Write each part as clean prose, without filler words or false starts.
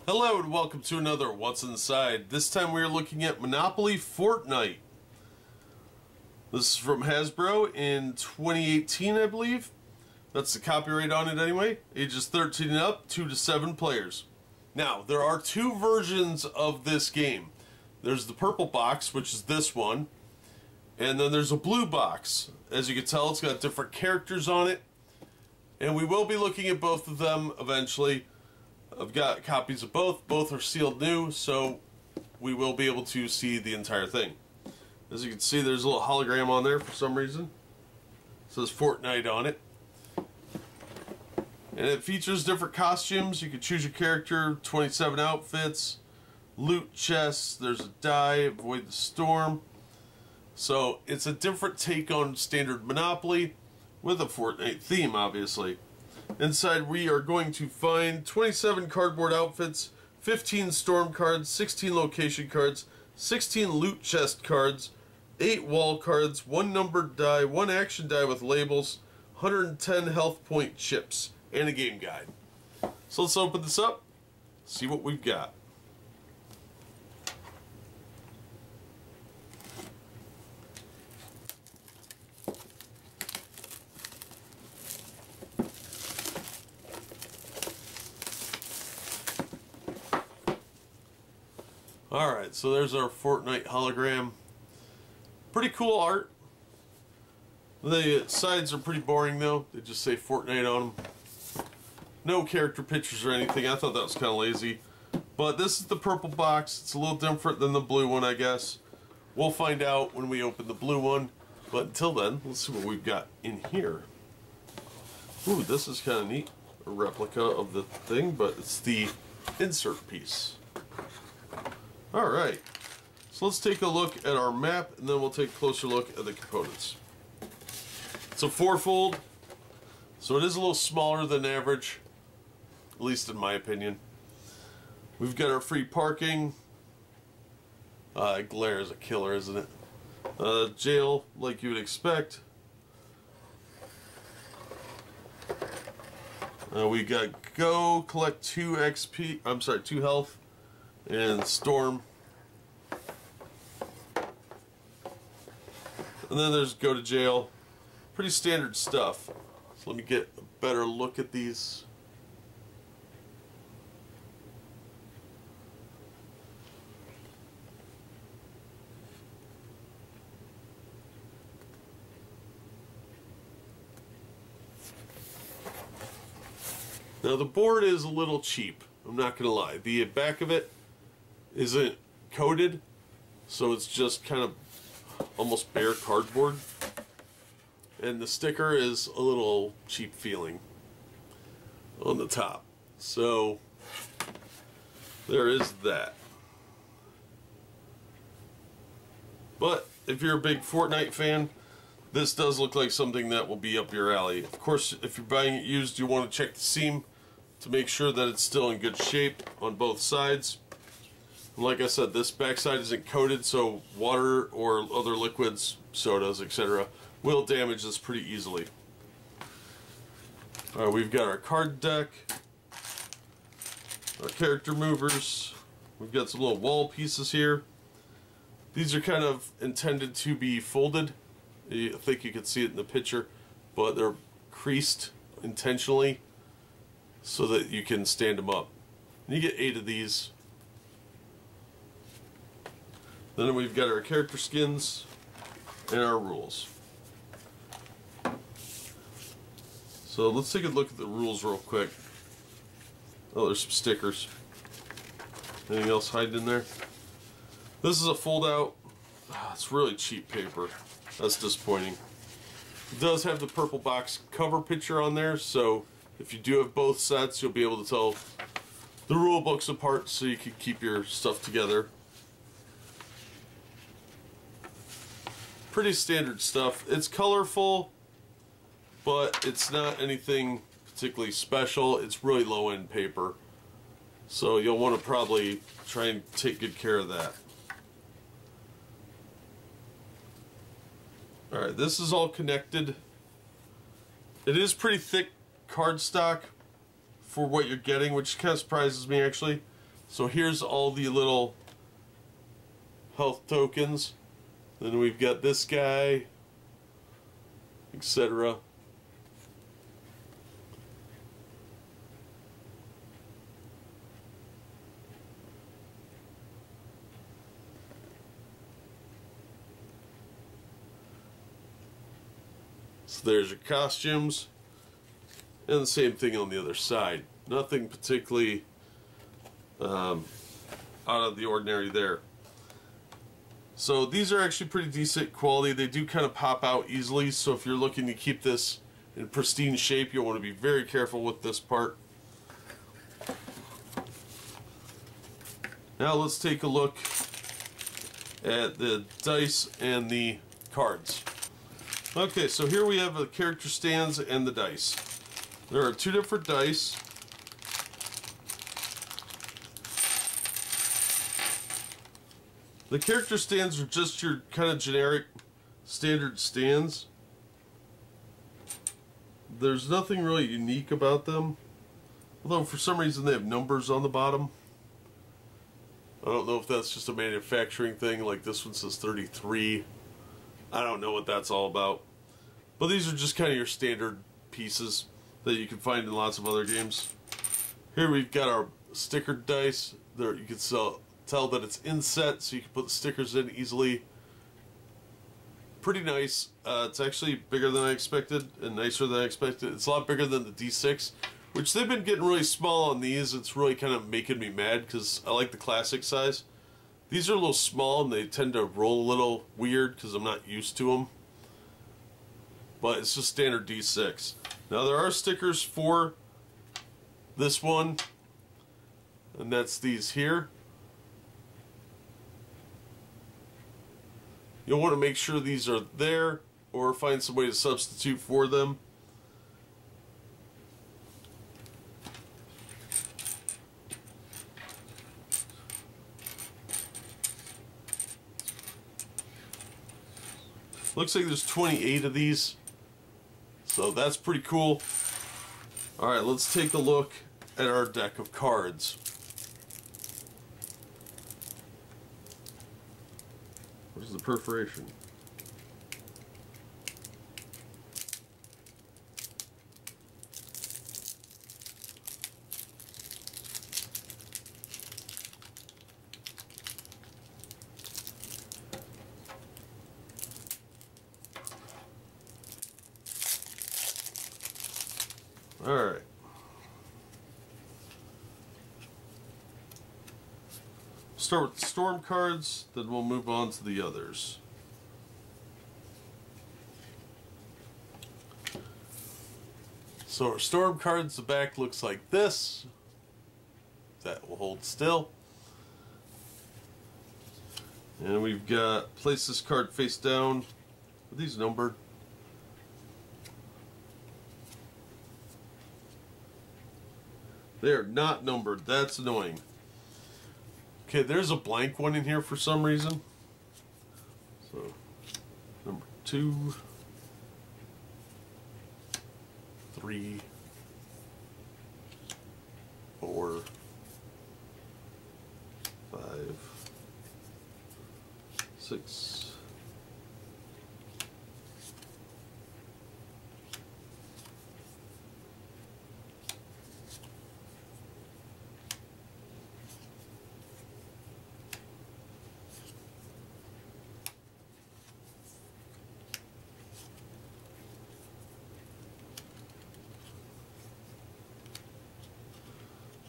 Hello and welcome to another What's Inside. This time we are looking at Monopoly Fortnite. This is from Hasbro in 2018, I believe. That's the copyright on it anyway. Ages 13 and up, 2 to 7 players. Now, there are two versions of this game. There's the purple box, which is this one, and then there's a blue box. As you can tell, it's got different characters on it, and we will be looking at both of them eventually. I've got copies of both. Both are sealed new, so we will be able to see the entire thing. As you can see, there's a little hologram on there for some reason. It says Fortnite on it. And it features different costumes. You can choose your character, 27 outfits, loot chests, there's a die, avoid the storm. So it's a different take on standard Monopoly with a Fortnite theme, obviously. Inside we are going to find 27 cardboard outfits, 15 storm cards, 16 location cards, 16 loot chest cards, 8 wall cards, 1 numbered die, 1 action die with labels, 110 health point chips, and a game guide. So let's open this up, see what we've got. Alright, so there's our Fortnite hologram. Pretty cool art. The sides are pretty boring though. They just say Fortnite on them. No character pictures or anything. I thought that was kind of lazy. But this is the purple box. It's a little different than the blue one, I guess. We'll find out when we open the blue one. But until then, let's see what we've got in here. Ooh, this is kind of neat. A replica of the thing, but it's the insert piece. Alright, so let's take a look at our map and then we'll take a closer look at the components. It's a fourfold, so it is a little smaller than average, at least in my opinion. We've got our free parking. Glare is a killer, isn't it? Jail, like you would expect. We got go, collect 2 XP, I'm sorry, 2 health. And storm. And then there's go to jail. Pretty standard stuff. So let me get a better look at these. Now the board is a little cheap, I'm not gonna lie. The back of it isn't coated, so it's just kind of almost bare cardboard, and the sticker is a little cheap feeling on the top, so there is that. But if you're a big Fortnite fan, this does look like something that will be up your alley. Of course, if you're buying it used, you want to check the seam to make sure that it's still in good shape on both sides. Like I said, this backside isn't coated, so water or other liquids, sodas, etc., will damage this pretty easily. Alright, we've got our card deck, our character movers, we've got some little wall pieces here. These are kind of intended to be folded. I think you can see it in the picture, but they're creased intentionally so that you can stand them up. And you get 8 of these. Then we've got our character skins and our rules. So let's take a look at the rules real quick. Oh, there's some stickers. Anything else hiding in there? This is a fold out. It's really cheap paper. That's disappointing. It does have the purple box cover picture on there, so if you do have both sets, you'll be able to tell the rule books apart so you can keep your stuff together. Pretty standard stuff. It's colorful, but it's not anything particularly special. It's really low-end paper, so you'll want to probably try and take good care of that. Alright, this is all connected. It is pretty thick cardstock for what you're getting, which kind of surprises me actually. So here's all the little health tokens. Then we've got this guy, etc. So there's your costumes, and the same thing on the other side. Nothing particularly out of the ordinary there. So these are actually pretty decent quality. They do kind of pop out easily, so if you're looking to keep this in pristine shape, you'll want to be very careful with this part. Now let's take a look at the dice and the cards. Okay, so here we have the character stands and the dice. There are two different dice. The character stands are just your kind of generic standard stands. There's nothing really unique about them. Although for some reason they have numbers on the bottom. I don't know if that's just a manufacturing thing, like this one says 33. I don't know what that's all about. But these are just kind of your standard pieces that you can find in lots of other games. Here we've got our stickered dice. There you can tell that it's inset, so you can put the stickers in easily. Pretty nice. It's actually bigger than I expected and nicer than I expected. It's a lot bigger than the D6, which they've been getting really small on these. It's really kind of making me mad because I like the classic size. These are a little small and they tend to roll a little weird because I'm not used to them. But it's just standard D6. Now there are stickers for this one, and that's these here. You'll want to make sure these are there or find some way to substitute for them. Looks like there's 28 of these, so that's pretty cool. Alright, let's take a look at our deck of cards. Where's the perforation? Alright. Start with the storm cards, then we'll move on to the others. So our storm cards, the back looks like this. That will hold still. And we've got place this card face down. Are these numbered? They are not numbered. That's annoying. Okay, there's a blank one in here for some reason. So, number 2, 3, 4, 5, 6.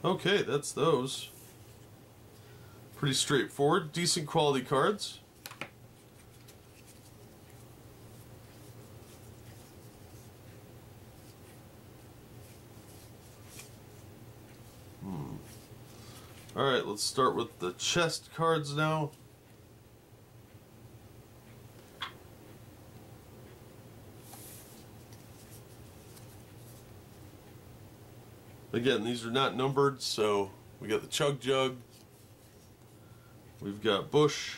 Okay, that's those. Pretty straightforward, decent quality cards. Alright, let's start with the chest cards now. Again, these are not numbered, so we got the Chug Jug, we've got Bush,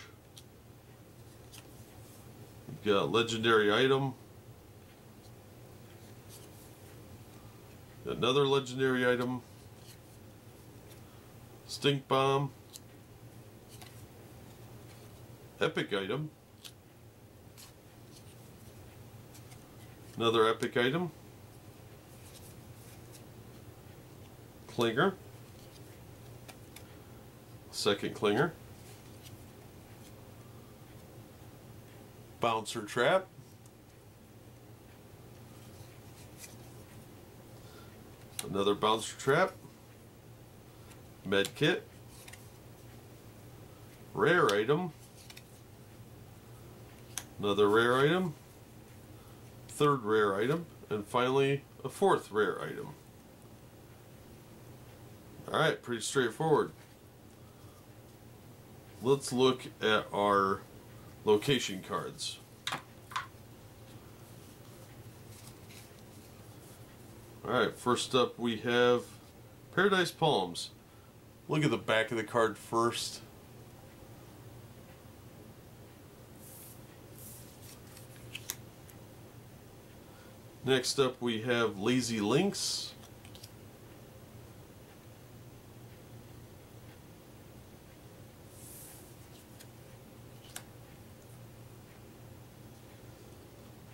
we've got Legendary Item, another Legendary Item, Stink Bomb, epic item, another epic item, Clinger, second Clinger, Bouncer Trap, another Bouncer Trap, Med Kit, rare item, another rare item, third rare item, and finally a fourth rare item. Alright, pretty straightforward. Let's look at our location cards. Alright, first up we have Paradise Palms. Look at the back of the card first. Next up we have Lazy Links.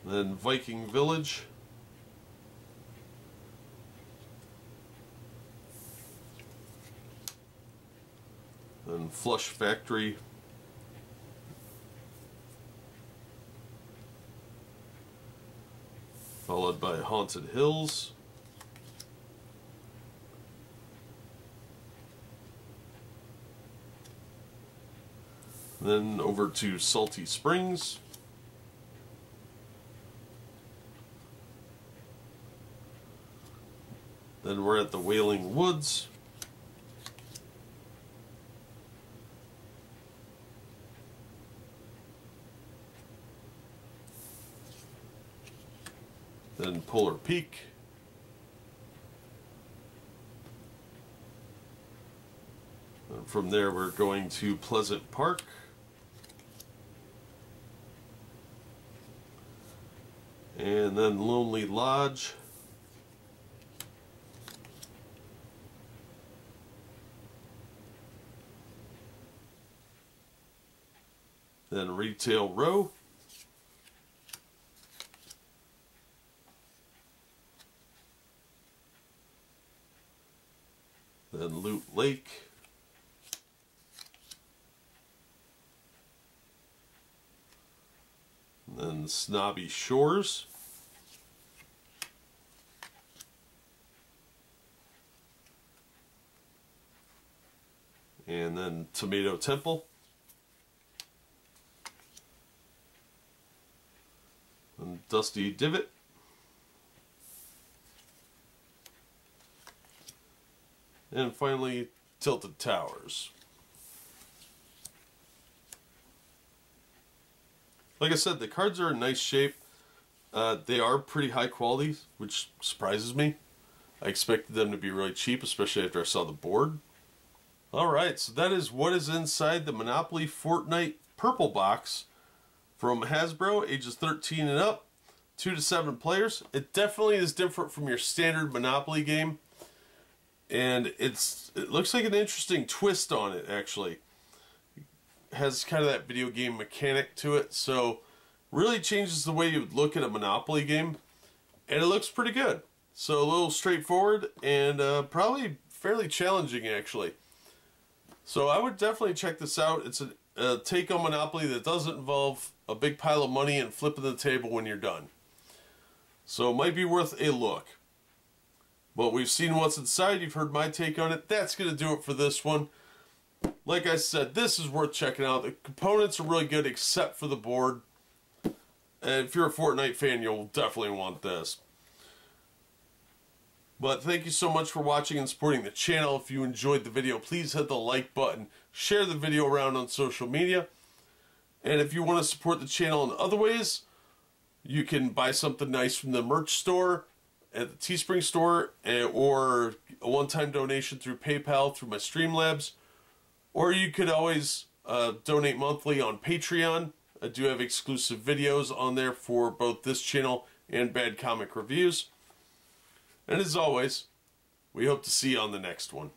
Then Viking Village. Then Flush Factory. Followed by Haunted Hills. Then over to Salty Springs. Then we're at the Wailing Woods. Then Polar Peak. And from there we're going to Pleasant Park. And then Lonely Lodge. Then Retail Row. Then Loot Lake. And then Snobby Shores. And then Tomato Temple. And Dusty Divot. And finally, Tilted Towers. Like I said, the cards are in nice shape. They are pretty high quality, which surprises me. I expected them to be really cheap, especially after I saw the board. Alright, so that is what is inside the Monopoly Fortnite purple box from Hasbro, ages 13 and up, 2 to 7 players. It definitely is different from your standard Monopoly game. And it looks like an interesting twist on it, actually. It has kind of that video game mechanic to it, so really changes the way you would look at a Monopoly game. And it looks pretty good. So a little straightforward and probably fairly challenging, actually. So I would definitely check this out. It's a take on Monopoly that doesn't involve a big pile of money and flipping the table when you're done. So it might be worth a look. But we've seen what's inside. You've heard my take on it. That's going to do it for this one. Like I said, this is worth checking out. The components are really good except for the board. And if you're a Fortnite fan, you'll definitely want this. But thank you so much for watching and supporting the channel. If you enjoyed the video, please hit the like button. Share the video around on social media. And if you want to support the channel in other ways, you can buy something nice from the merch store, at the Teespring store, or a one-time donation through PayPal through my Streamlabs. Or you could always donate monthly on Patreon. I do have exclusive videos on there for both this channel and Bad Comic Reviews. And as always, we hope to see you on the next one.